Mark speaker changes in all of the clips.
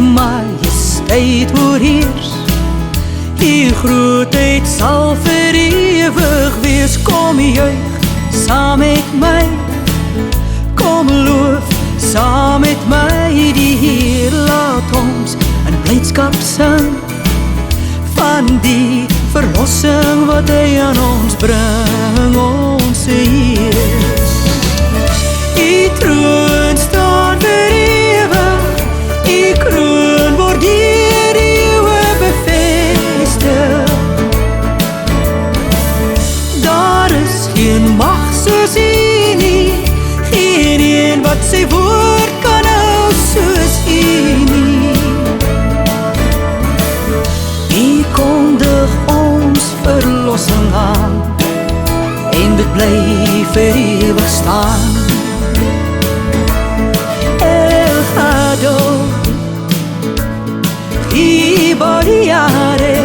Speaker 1: majesteit oorheers. Die grootheid sal vir ewig wees. Kom juig saam met my, kom loof saam met my die Heer. Laat ons in blydskap sing van die verlossing wat hy aan ons bring, ons Heer. Die troon staan vir ewig, die kroon word deur die eeuwe bevestig. Daar is geen mag soos U nie, geen een wat sy woord kan hou soos U nie. U kondig ons verlossing aan, en dit bly vir ewig staan. Iboriare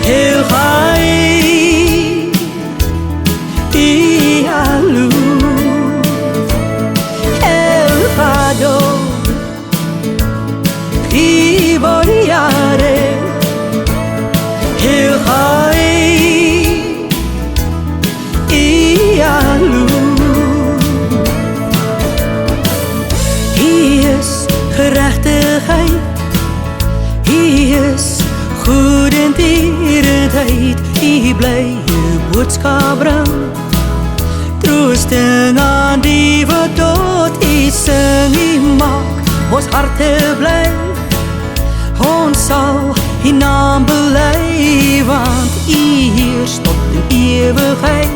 Speaker 1: El Gai Ialu El Hado Iboriare El Gai Ialu. Hy is gerechtigheid, Hy is goed en tierenheid, Hy bly U boodskap bring, troosting aan die wat tot U sing. U maak ons harte bly, ons sal U naam bely, want U heers tot in ewigheid.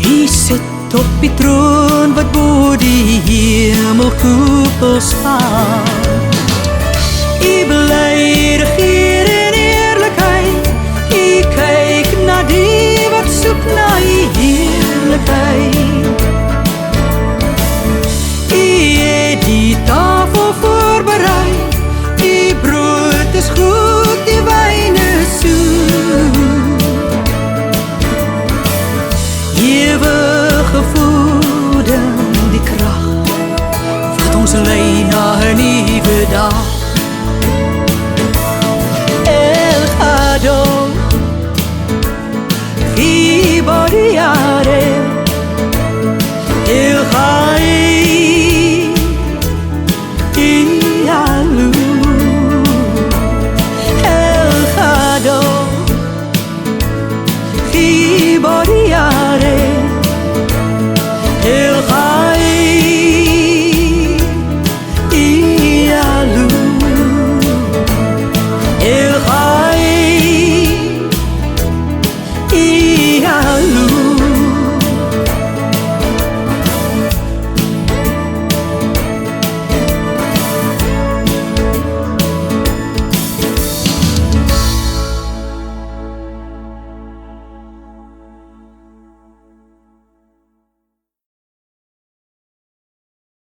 Speaker 1: U sit op die troon wat bo die hemelkoepel staan. U bly regeer in eerlikheid, U kyk na die wat soek na U heerlikheid. U het die tafel voorberei, U brood is goed, die wyn is soet. Ewige voeding, die krag wat ons lei na 'n nuwe dag.